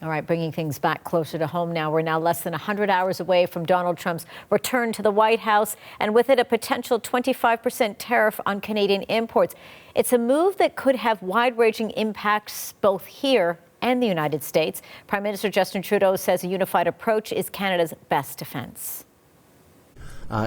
All right, bringing things back closer to home now. We're now less than 100 hours away from Donald Trump's return to the White House, and with it a potential 25% tariff on Canadian imports. It's a move that could have wide-ranging impacts both here and the United States. Prime Minister Justin Trudeau says a unified approach is Canada's best defense.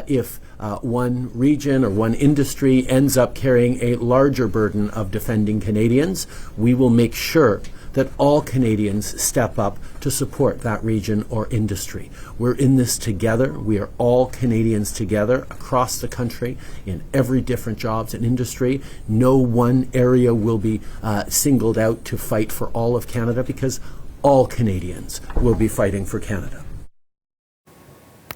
If one region or one industry ends up carrying a larger burden of defending Canadians, we will make sure that all Canadians step up to support that region or industry. We're in this together. We are all Canadians together across the country in every different jobs and industry. No one area will be singled out to fight for all of Canada, because all Canadians will be fighting for Canada.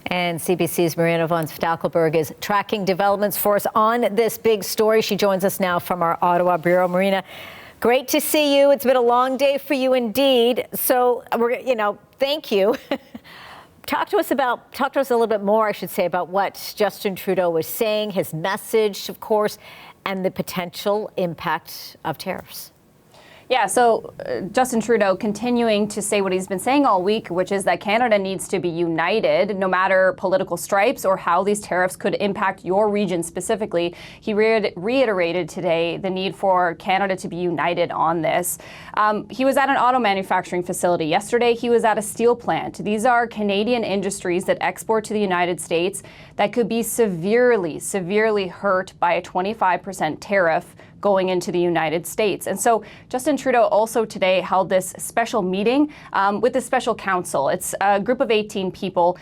And CBC's Marina von Stackelberg is tracking developments for us on this big story. She joins us now from our Ottawa bureau. Marina, great to see you. It's been a long day for you indeed. So, thank you. Talk to us a little bit more, I should say, about what Justin Trudeau was saying, his message, of course, and the potential impact of tariffs. Yeah, so Justin Trudeau continuing to say what he's been saying all week, which is that Canada needs to be united, no matter political stripes or how these tariffs could impact your region specifically. He reiterated today the need for Canada to be united on this. He was at an auto manufacturing facility. Yesterday, he was at a steel plant. These are Canadian industries that export to the United States that could be severely, severely hurt by a 25% tariff going into the United States. And so Justin Trudeau also today held this special meeting with the special counsel. It's a group of 18 people,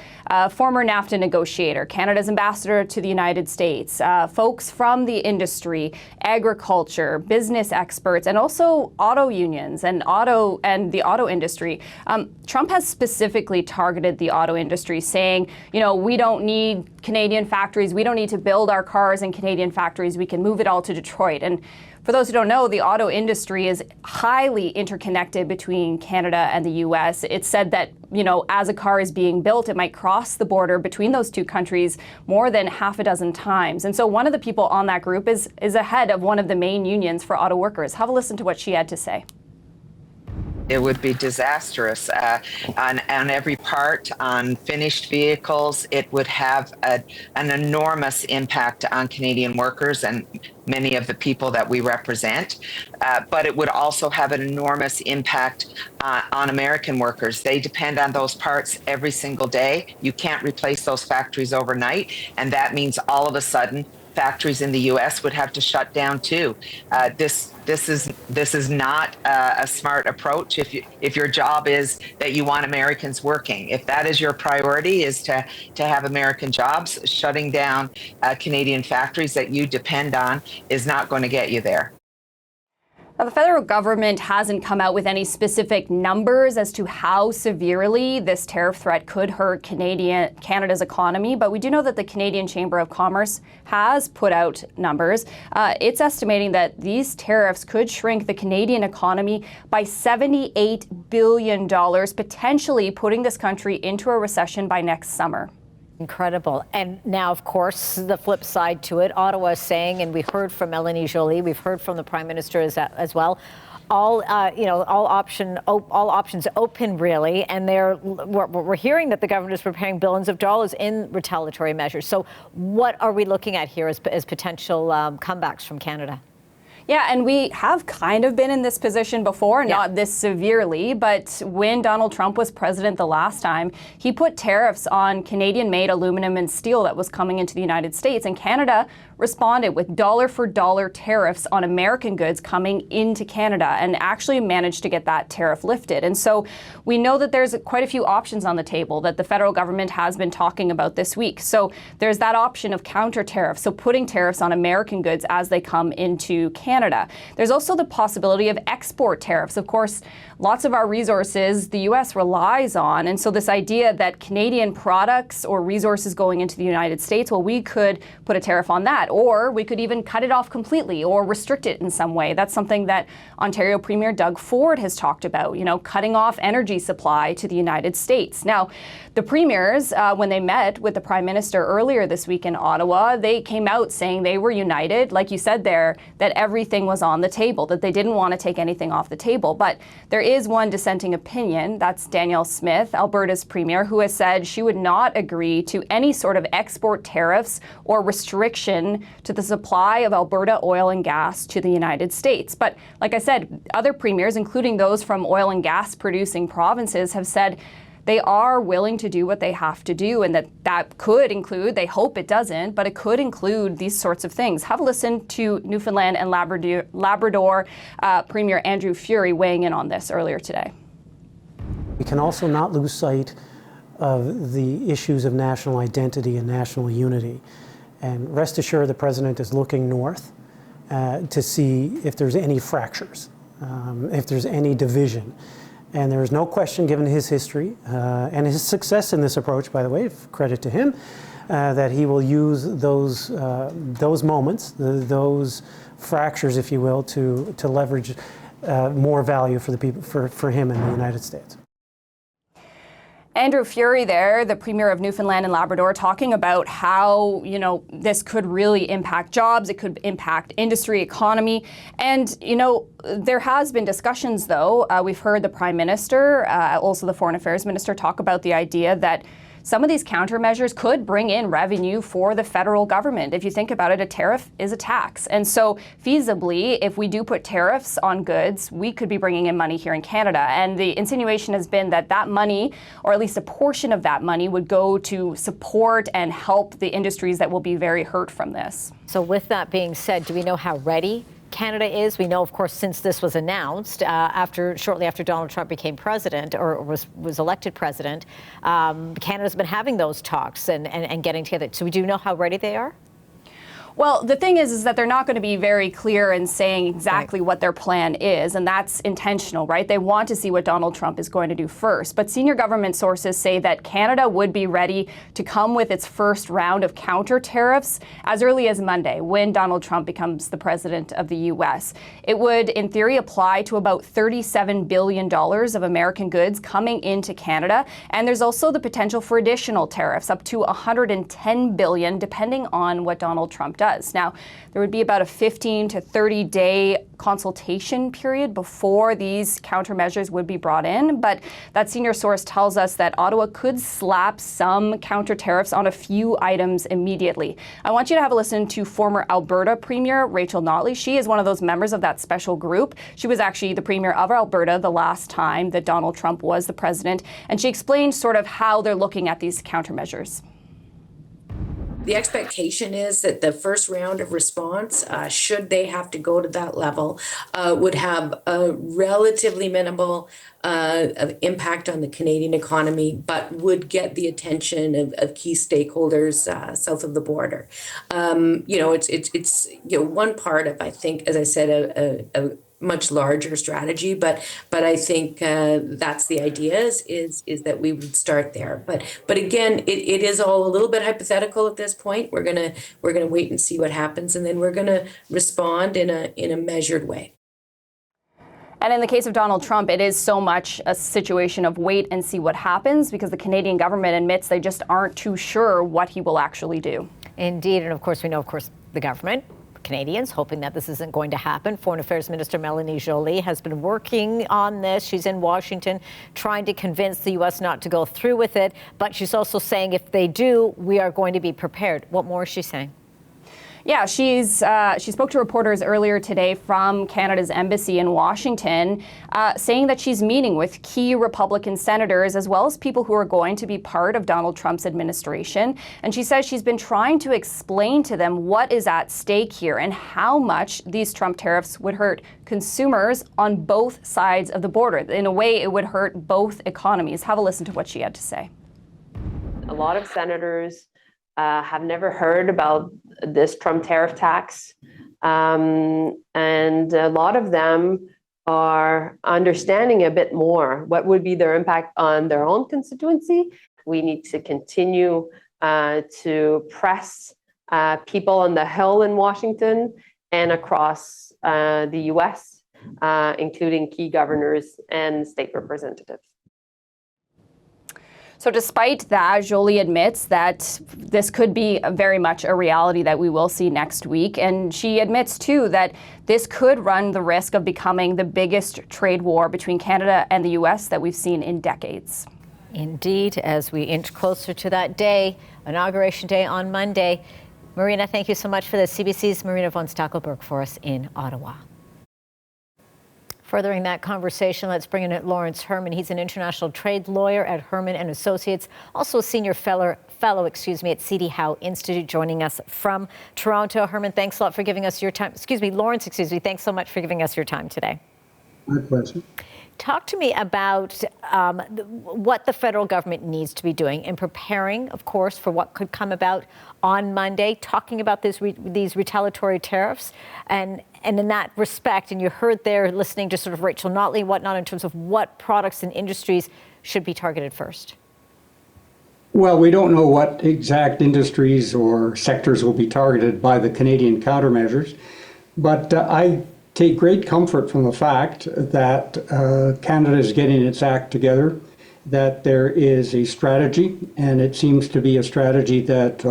former NAFTA negotiator, Canada's ambassador to the United States, folks from the industry, agriculture, business experts, and also auto unions and the auto industry. Trump has specifically targeted the auto industry, saying, we don't need Canadian factories. We don't need to build our cars in Canadian factories. We can move it all to Detroit. And for those who don't know, the auto industry is highly interconnected between Canada and the U.S. It's said that, as a car is being built, it might cross the border between those two countries more than half a dozen times. And so one of the people on that group is a head of one of the main unions for auto workers. Have a listen to what she had to say. It would be disastrous on every part, on finished vehicles. It would have an enormous impact on Canadian workers and many of the people that we represent. But it would also have an enormous impact on American workers. They depend on those parts every single day. You can't replace those factories overnight. And that means all of a sudden, factories in the U.S. would have to shut down too. This is not a smart approach. If your job is that you want Americans working, if that is your priority, is to have American jobs, shutting down Canadian factories that you depend on is not going to get you there. Now, the federal government hasn't come out with any specific numbers as to how severely this tariff threat could hurt Canada's economy, but we do know that the Canadian Chamber of Commerce has put out numbers. It's estimating that these tariffs could shrink the Canadian economy by $78 billion, potentially putting this country into a recession by next summer. Incredible. And now, of course, the flip side to it, Ottawa is saying, and we heard from Mélanie Joly, we've heard from the Prime Minister as well, all options open, really. And we're hearing that the government is preparing billions of dollars in retaliatory measures. So what are we looking at here as potential comebacks from Canada? Yeah, and we have kind of been in this position before, not this severely, but when Donald Trump was president the last time, he put tariffs on Canadian-made aluminum and steel that was coming into the United States, and Canada responded with dollar-for-dollar tariffs on American goods coming into Canada and actually managed to get that tariff lifted. And so we know that there's quite a few options on the table that the federal government has been talking about this week. So there's that option of counter tariffs, so putting tariffs on American goods as they come into Canada. There's also the possibility of export tariffs. Of course, lots of our resources the U.S. relies on. And so this idea that Canadian products or resources going into the United States, well, we could put a tariff on that, or we could even cut it off completely or restrict it in some way. That's something that Ontario Premier Doug Ford has talked about, cutting off energy supply to the United States. Now, the premiers, when they met with the Prime Minister earlier this week in Ottawa, they came out saying they were united, like you said there, that every everything was on the table, that they didn't want to take anything off the table. But there is one dissenting opinion. That's Danielle Smith, Alberta's premier, who has said she would not agree to any sort of export tariffs or restriction to the supply of Alberta oil and gas to the United States. But like I said, other premiers, including those from oil and gas producing provinces, have said they are willing to do what they have to do, and that could include, they hope it doesn't, but it could include these sorts of things. Have a listen to Newfoundland and Labrador Premier Andrew Furey weighing in on this earlier today. We can also not lose sight of the issues of national identity and national unity. And rest assured, the President is looking north to see if there's any fractures, if there's any division. And there is no question, given his history and his success in this approach, by the way, credit to him, that he will use those moments, those fractures, if you will, to leverage more value for the people, for him in the United States. Andrew Furey there, the Premier of Newfoundland and Labrador, talking about how, this could really impact jobs, it could impact industry, economy. And, there has been discussions, though. We've heard the Prime Minister, also the Foreign Affairs Minister, talk about the idea that some of these countermeasures could bring in revenue for the federal government. If you think about it, a tariff is a tax. And so feasibly, if we do put tariffs on goods, we could be bringing in money here in Canada. And the insinuation has been that that money, or at least a portion of that money, would go to support and help the industries that will be very hurt from this. So with that being said, do we know how ready Canada is? We know, of course, since this was announced, shortly after Donald Trump became president or was elected president, Canada's been having those talks and getting together. So we do know how ready they are? Well, the thing is that they're not going to be very clear in saying exactly what their plan is, and that's intentional, right? They want to see what Donald Trump is going to do first. But senior government sources say that Canada would be ready to come with its first round of counter tariffs as early as Monday, when Donald Trump becomes the president of the U.S. It would, in theory, apply to about $37 billion of American goods coming into Canada. And there's also the potential for additional tariffs, up to $110 billion, depending on what Donald Trump does. Now, there would be about a 15 to 30-day consultation period before these countermeasures would be brought in, but that senior source tells us that Ottawa could slap some counter tariffs on a few items immediately. I want you to have a listen to former Alberta Premier Rachel Notley. She is one of those members of that special group. She was actually the Premier of Alberta the last time that Donald Trump was the president, and she explained sort of how they're looking at these countermeasures. The expectation is that the first round of response, should they have to go to that level, would have a relatively minimal impact on the Canadian economy, but would get the attention of key stakeholders south of the border. It's one part of, I think, as I said, a much larger strategy, but I think that's the idea is that we would start there. But again, it is all a little bit hypothetical at this point. We're gonna wait and see what happens, and then we're gonna respond in a measured way. And in the case of Donald Trump, it is so much a situation of wait and see what happens, because the Canadian government admits they just aren't too sure what he will actually do. Indeed, and of course we know, the government, Canadians, hoping that this isn't going to happen. Foreign Affairs Minister Melanie Joly has been working on this. She's in Washington trying to convince the U.S. not to go through with it. But she's also saying if they do, we are going to be prepared. What more is she saying? Yeah, she spoke to reporters earlier today from Canada's embassy in Washington, saying that she's meeting with key Republican senators as well as people who are going to be part of Donald Trump's administration. And she says she's been trying to explain to them what is at stake here and how much these Trump tariffs would hurt consumers on both sides of the border. In a way, it would hurt both economies. Have a listen to what she had to say. A lot of senators have never heard about this Trump tariff tax. And a lot of them are understanding a bit more what would be their impact on their own constituency. We need to continue to press people on the Hill in Washington and across the U.S., including key governors and state representatives. So despite that, Jolie admits that this could be very much a reality that we will see next week. And she admits, too, that this could run the risk of becoming the biggest trade war between Canada and the U.S. that we've seen in decades. Indeed, as we inch closer to that day, Inauguration Day on Monday. Marina, thank you so much for this. CBC's Marina von Stackelberg for us in Ottawa. Furthering that conversation, let's bring in Lawrence Herman. He's an international trade lawyer at Herman and Associates, also a senior fellow, at C.D. Howe Institute, joining us from Toronto. Herman, thanks a lot for giving us your time. Lawrence, thanks so much for giving us your time today. My pleasure. Talk to me about what the federal government needs to be doing in preparing, of course, for what could come about on Monday, talking about these retaliatory tariffs. And in that respect, and you heard there listening to sort of Rachel Notley and whatnot in terms of what products and industries should be targeted first. Well, we don't know what exact industries or sectors will be targeted by the Canadian countermeasures, but I take great comfort from the fact that Canada is getting its act together, that there is a strategy, and it seems to be a strategy that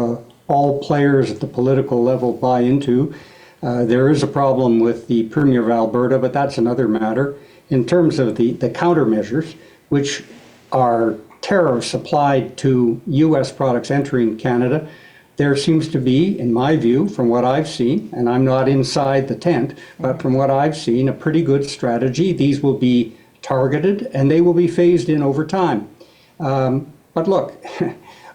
all players at the political level buy into. There is a problem with the Premier of Alberta, but that's another matter. In terms of the countermeasures, which are tariffs applied to U.S. products entering Canada, there seems to be, in my view, from what I've seen, and I'm not inside the tent, but from what I've seen, a pretty good strategy. These will be targeted and they will be phased in over time. But look,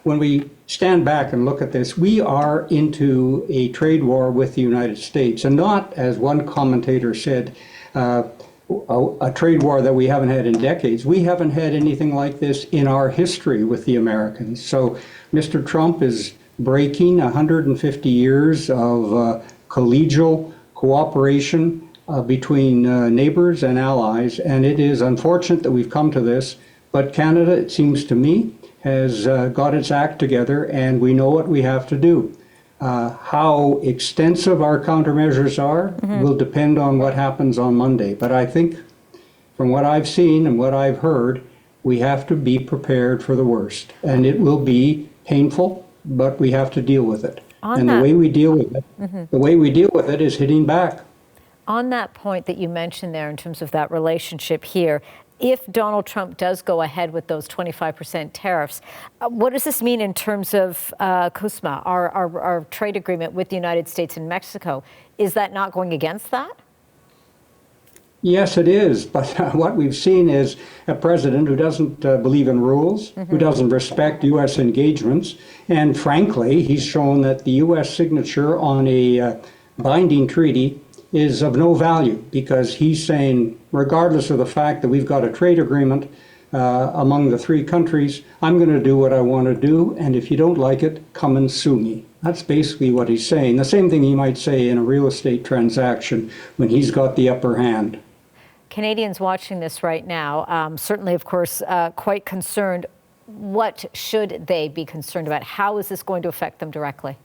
when we stand back and look at this, we are into a trade war with the United States, and not, as one commentator said, a trade war that we haven't had in decades. We haven't had anything like this in our history with the Americans. So Mr. Trump is breaking 150 years of collegial cooperation between neighbors and allies, and it is unfortunate that we've come to this, but Canada, it seems to me, has got its act together, and we know what we have to do. How extensive our countermeasures are will depend on what happens on Monday, but I think from what I've seen and what I've heard, we have to be prepared for the worst, and it will be painful, but we have to deal with it. The way we deal with it is hitting back. On that point that you mentioned there in terms of that relationship here, if Donald Trump does go ahead with those 25% tariffs, what does this mean in terms of CUSMA, our trade agreement with the United States and Mexico? Is that not going against that? Yes, it is. But what we've seen is a president who doesn't believe in rules, who doesn't respect U.S. engagements. And frankly, he's shown that the U.S. signature on a binding treaty is of no value, because he's saying, regardless of the fact that we've got a trade agreement among the three countries, I'm going to do what I want to do. And if you don't like it, come and sue me. That's basically what he's saying. The same thing he might say in a real estate transaction when he's got the upper hand. Canadians watching this right now, certainly, of course, quite concerned. What should they be concerned about? How is this going to affect them directly?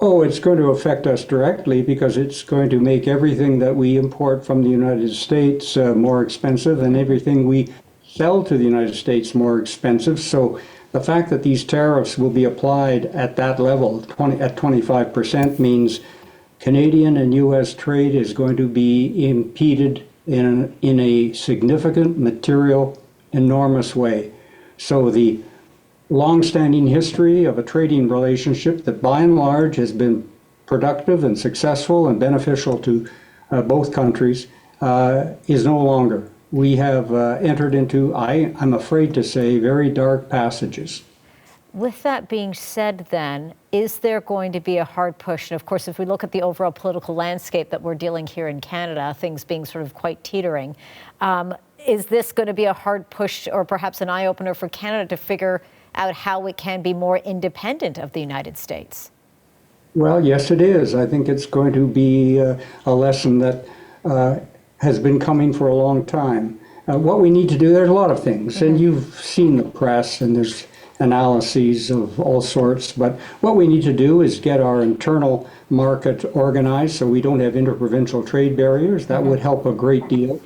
Oh, it's going to affect us directly, because it's going to make everything that we import from the United States more expensive, and everything we sell to the United States more expensive. So the fact that these tariffs will be applied at that level, at 25%, means Canadian and U.S. trade is going to be impeded in a significant, material, enormous way. So the long-standing history of a trading relationship that by and large has been productive and successful and beneficial to both countries is no longer. We have entered into, I'm afraid to say, very dark passages. With that being said, then, is there going to be a hard push? And of course, if we look at the overall political landscape that we're dealing here in Canada, things being sort of quite teetering, is this going to be a hard push or perhaps an eye-opener for Canada to figure out how it can be more independent of the United States? Well, yes, it is. I think it's going to be a lesson that has been coming for a long time. What we need to do, there's a lot of things, and you've seen the press, and there's analyses of all sorts, but what we need to do is get our internal market organized so we don't have interprovincial trade barriers. That would help a great deal.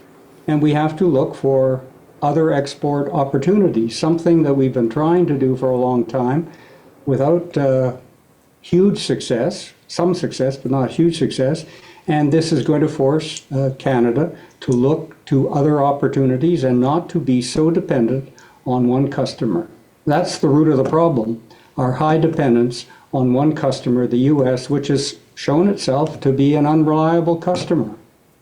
And we have to look for other export opportunities, something that we've been trying to do for a long time without huge success, some success, but not huge success. And this is going to force Canada to look to other opportunities and not to be so dependent on one customer. That's the root of the problem, our high dependence on one customer, the U.S., which has shown itself to be an unreliable customer.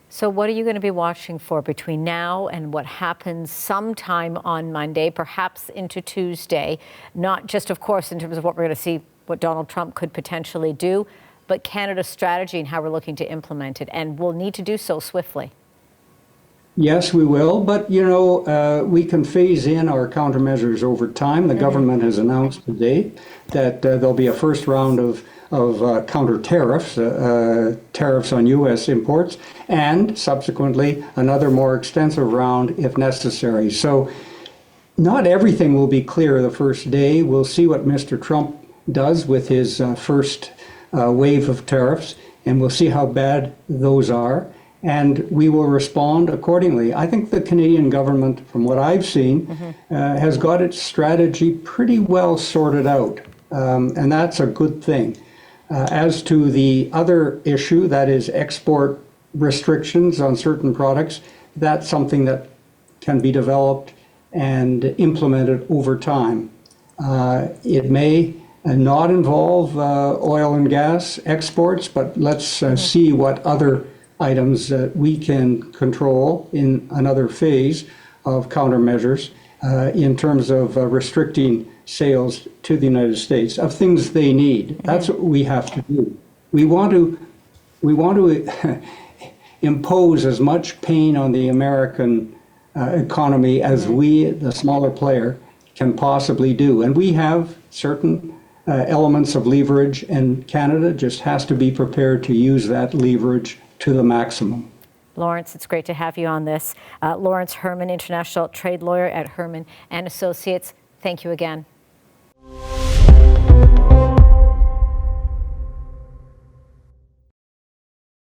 So what are you going to be watching for between now and what happens sometime on Monday, perhaps into Tuesday? Not just, of course, in terms of what we're going to see, what Donald Trump could potentially do, but Canada's strategy and how we're looking to implement it. And we'll need to do so swiftly. Yes, we will. But, we can phase in our countermeasures over time. The government has announced today that there'll be a first round of counter tariffs, tariffs on U.S. imports, and subsequently another more extensive round if necessary. So not everything will be clear the first day. We'll see what Mr. Trump does with his first wave of tariffs, and we'll see how bad those are, and we will respond accordingly. I think the Canadian government, from what I've seen, has got its strategy pretty well sorted out, and that's a good thing. As to the other issue, that is export restrictions on certain products, that's something that can be developed and implemented over time. It may not involve oil and gas exports, but let's see what other items that we can control in another phase of countermeasures in terms of restricting sales to the United States of things they need. That's what we have to do. We want to impose as much pain on the American economy as we, the smaller player, can possibly do. And we have certain elements of leverage, and Canada just has to be prepared to use that leverage to the maximum. Lawrence, it's great to have you on this. Lawrence Herman, international trade lawyer at Herman & Associates. Thank you again.